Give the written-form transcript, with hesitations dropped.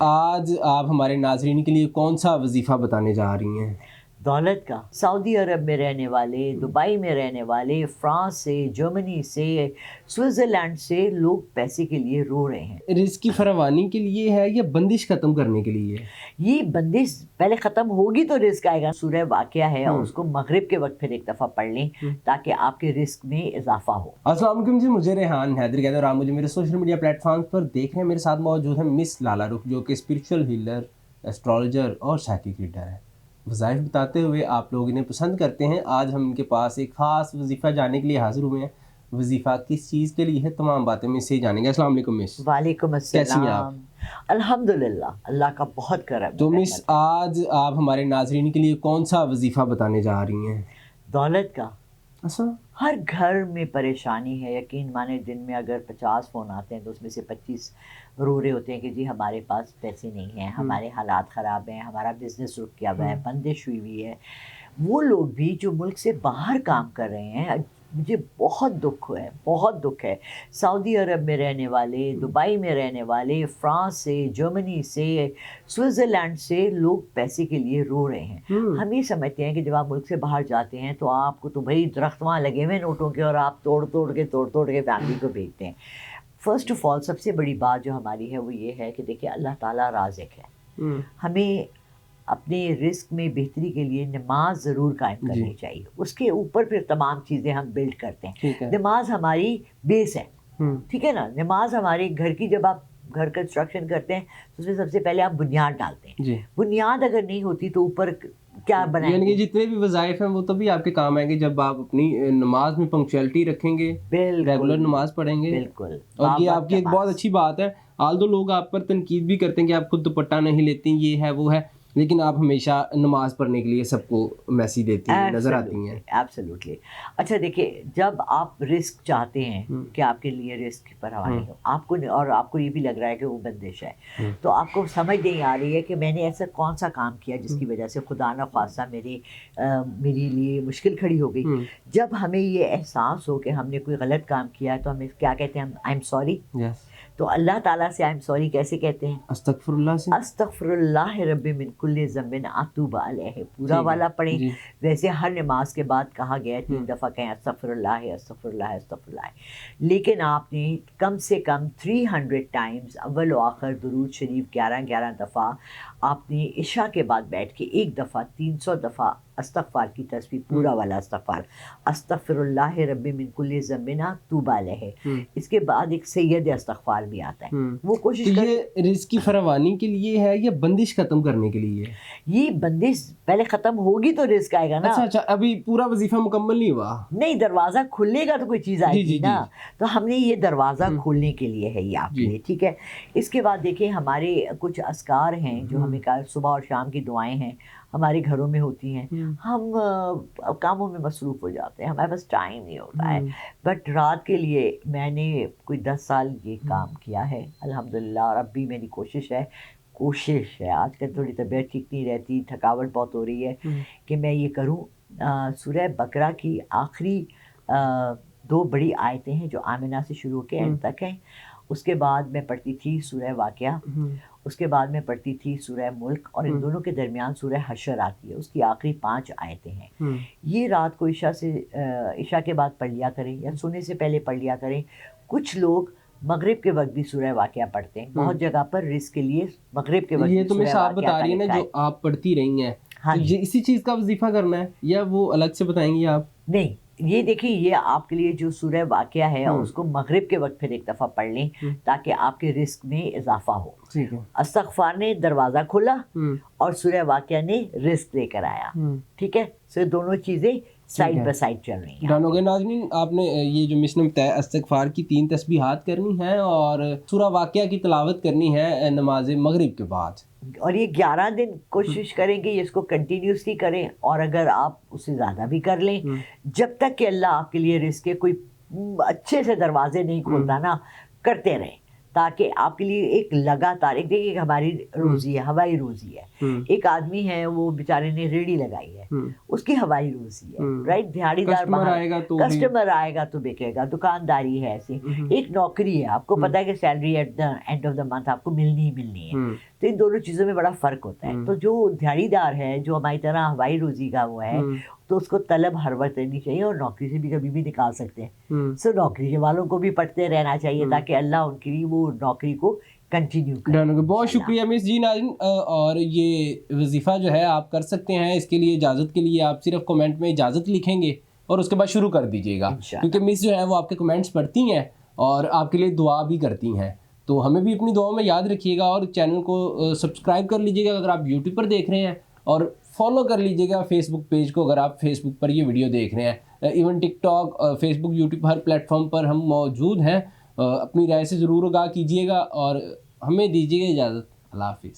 आज आप हमारे नाज़रीन के लिए कौन सा वजीफ़ा बताने जा रही हैं? दौलत का सऊदी अरब में रहने वाले, दुबई में रहने वाले, फ्रांस से, जर्मनी से, स्विट्ज़रलैंड से लोग पैसे के लिए रो रहे हैं। रिज़्क़ की फरावानी के लिए है या बंदिश ख़त्म करने के लिए है? ये बंदिश पहले ख़त्म होगी तो रिस्क आएगा। सूरह वाक़िया है और उसको मगरिब के वक्त फिर एक दफ़ा पढ़ लें ताकि आपके रिस्क में इजाफा हो। अस्सलाम वालेकुम जी, मुझे रेहान हैदर कहते हैं और आप मुझे मेरे सोशल मीडिया प्लेटफॉर्म पर देख रहे हैं। मेरे साथ मौजूद है मिस लाला रुख, जो कि स्पिरिचुअल हीलर, एस्ट्रोलॉजर और साइकिक रीडर है। वज़ाइफ बताते हुए आप लोग इन्हें पसंद करते हैं। आज हम इनके पास एक ख़ास वजीफ़ा जानने के लिए हाज़िर हुए हैं। वजीफ़ा किस चीज़ के लिए है, तमाम बातें हम इससे जानेंगे। अस्सलाम वालेकुम मिस। वालेकुम कैसी हैं आप? अस्सलाम। अल्हम्दुलिल्लाह, अल्लाह का बहुत करम। तो मिस, आज आप हमारे नाज़रीन के लिए कौन सा वजीफ़ा बताने जा रही हैं? दौलत का अच्छा। हर घर में परेशानी है। यकीन माने दिन में अगर 50 फ़ोन आते हैं तो उसमें से 25 रो रहे होते हैं कि जी हमारे पास पैसे नहीं हैं, हमारे हालात ख़राब हैं, हमारा बिज़नेस रुक गया हुआ है, बंदिश हुई हुई है। वो लोग भी जो मुल्क से बाहर काम कर रहे हैं, मुझे बहुत दुख है। सऊदी अरब में रहने वाले, दुबई में रहने वाले, फ्रांस से, जर्मनी से, स्विट्ज़रलैंड से लोग पैसे के लिए रो रहे हैं। हम ये समझते हैं कि जब आप मुल्क से बाहर जाते हैं तो आपको तो भाई दरख्त वहाँ लगे हुए हैं नोटों के और आप तोड़ तोड़ के फैमिली को भेजते हैं। फ़र्स्ट ऑफ़ ऑल सबसे बड़ी बात जो हमारी है वो ये है कि देखिए अल्लाह ताला राज़िक है। हमें अपने रिस्क में बेहतरी के लिए नमाज ज़रूर कायम करनी चाहिए। उसके ऊपर फिर तमाम चीज़ें हम बिल्ड करते हैं। नमाज हमारी बेस है, ठीक है ना। नमाज हमारे घर की, जब आप घर कंस्ट्रक्शन करते हैं तो उसमें सबसे पहले आप बुनियाद डालते हैं। बुनियाद अगर नहीं होती तो ऊपर क्या बनाएंगे? यानी कि जितने भी वज़ाइफ हैं वो तभी आपके काम आएंगे जब आप अपनी नमाज में पंक्चुअलिटी रखेंगे, रेगुलर नमाज पढ़ेंगे। बिल्कुल। और ये आपकी एक बहुत अच्छी बात है। आल्दो लोग आप पर तनकीद भी करते हैं कि आप खुद दुपट्टा नहीं लेती, ये है वो है, लेकिन आप हमेशा नमाज पढ़ने के लिए सबको मैसेज देती हैं, नज़र आती हैं। एब्सोल्युटली। अच्छा देखिए, जब आप रिस्क चाहते हैं कि आपके लिए रिस्क की परवाही हो, आपको ये भी लग रहा है कि वो बंदिश है, तो आपको समझ नहीं आ रही है कि मैंने ऐसा कौन सा काम किया जिसकी वजह से खुदा न ख्वास्ता मेरे लिए मुश्किल खड़ी हो गई। जब हमें ये एहसास हो कि हमने कोई गलत काम किया है तो हमें क्या कहते हैं? I am sorry. तो अल्लाह ताला से आई एम सॉरी कैसे कहते हैं? अस्तगफिरुल्लाह से। अस्तगफिरुल्लाह रब्बी मिन कुल्ली ज़ंबिन अतूब अलैहि। पूरा वाला पढ़ें। वैसे हर नमाज के बाद कहा गया है 3 दफ़ा कहें अस्तगफिरुल्लाह अस्तगफिरुल्लाह अस्तगफिरुल्लाह, लेकिन आपने कम से कम 300 टाइम्स अव्वल व आखिर दुरूद शरीफ 11 दफ़ा आपने इशा के बाद बैठ के एक दफ़ा 300 दफ़ा अस्तगफार की तस्बीह, पूरा वाला अस्तगफार, अस्तगफिरुल्लाह रब्बी मिन कुल्ली ज़ंबिन अतूब अलैहि। इसके बाद एक सैयद अस्तगफार भी आता है, वो कोशिश तो ये रिज़्क़ की फरावानी के लिए है या बंदिश ख़त्म करने के लिए है? ये बंदिश पहले ख़त्म होगी तो रिस्क आएगा ना। अच्छा, अभी पूरा वजीफ़ा मुकम्मल नहीं हुआ? नहीं, दरवाज़ा खुलेगा तो कोई चीज़ आएगी ना। तो हमने ये दरवाज़ा खोलने के लिए है ये आपके लिए, ठीक है। इसके बाद देखिए हमारे कुछ अस्कार हैं जो हमें सुबह और शाम की दुआएं हैं हमारे घरों में होती हैं। हम कामों में मसरूफ़ हो जाते हैं, हमारे पास टाइम नहीं होता है। बट रात के लिए मैंने कोई 10 साल ये काम किया है अल्हम्दुलिल्लाह, और अब भी मेरी कोशिश है। आजकल थोड़ी तबीयत ठीक नहीं रहती, थकावट बहुत हो रही है कि मैं ये करूं। सूरह बकरा की आखिरी 2 बड़ी आयतें हैं जो आमिना से शुरू होकर एंड तक हैं। उसके बाद मैं पढ़ती थी सूरह वाक़िया, उसके बाद मैं पढ़ती थी सूरह मुल्क, और इन दोनों के दरमियान सूरह हशर आती है, उसकी आखिरी 5 आयतें हैं। ये रात को इशा के बाद पढ़ लिया करें या सोने से पहले पढ़ लिया करें। कुछ लोग मगरिब के वक्त भी सूरह वाक़िया पढ़ते हैं। बहुत जगह पर रिस्क के लिए मगरिब के वक्त ये तो मैं आप बता रही हैं ना जो आप पढ़ती रही हैं। हाँ, तो इसी चीज़ का वजीफ़ा करना है या वो अलग से बताएंगी आप? नहीं, ये देखिए, ये आपके लिए जो सूरह वाक़िया है उसको मगरिब के वक्त फिर एक दफ़ा पढ़ लें ताकि आपके रिस्क में इजाफा हो। अस्तगफार ने दरवाज़ा खोला और सूरह वाक़िया ने रिस्क लेकर आया, ठीक है। सो दोनों चीज़ें साइड बाय साइड चल रही हैं। डन हो गए नाज़रीन, आपने ये जो मिस ने बताया, इस्तगफार की 3 तस्बीहात करनी है और सूरह वाक़िया की तिलावत करनी है नमाज मगरिब के बाद, और ये 11 दिन कोशिश करेंगे इसको कंटिन्यूसली करें, और अगर आप उससे ज़्यादा भी कर लें, जब तक कि अल्लाह आपके लिए रिस्क के कोई अच्छे से दरवाजे नहीं खोलता ना, करते रहें। تاکہ آپ کے لیے ایک لگاتار ایک دیکھیے ہماری روزی ہے، ہوائی روزی ہے. ایک آدمی ہے وہ بیچارے نے ریڑھی لگائی ہے، اس کی ہوائی روزی ہے، رائٹ. دیہڑی دار کسٹمر آئے گا تو کسٹمر آئے گا تو بکے گا. دکانداری ہے ایسی. ایک نوکری ہے، آپ کو پتا ہے کہ salary at the end of the month آپ کو ملنی ہی ملنی ہے. تو ان دونوں چیزوں میں بڑا فرق ہوتا ہے. تو جو دیہڑی دار ہے، جو ہماری طرح ہوائی روزی کا وہ ہے، تو اس کو طلب ہر وقت رہنی چاہیے، اور نوکری سے بھی کبھی بھی نکال سکتے ہیں. سو نوکری والوں کو بھی پڑھتے رہنا چاہیے تاکہ اللہ ان کے لیے وہ نوکری کو کنٹینیو کرے. بہت شکریہ مس جی. ناظرین، اور یہ وظیفہ جو ہے آپ کر سکتے ہیں. اس کے لیے اجازت کے لیے آپ صرف کمنٹ میں اجازت لکھیں گے اور اس کے بعد شروع کر دیجیے گا، کیونکہ مس جو ہے وہ آپ کے کمنٹس پڑھتی ہیں اور آپ کے لیے دعا بھی کرتی ہیں. تو ہمیں بھی اپنی دعاؤں میں یاد رکھیے گا، اور چینل کو سبسکرائب کر لیجیے گا اگر آپ یوٹیوب پر دیکھ رہے ہیں، اور فالو کر لیجیے گا فیس بک پیج کو اگر آپ فیس بک پر یہ ویڈیو دیکھ رہے ہیں. ایون ٹک ٹاک، فیس بک، یوٹیوب، ہر پلیٹ فارم پر ہم موجود ہیں. اپنی رائے سے ضرور آگاہ کیجیے گا اور ہمیں دیجیے گا اجازت. اللہ حافظ.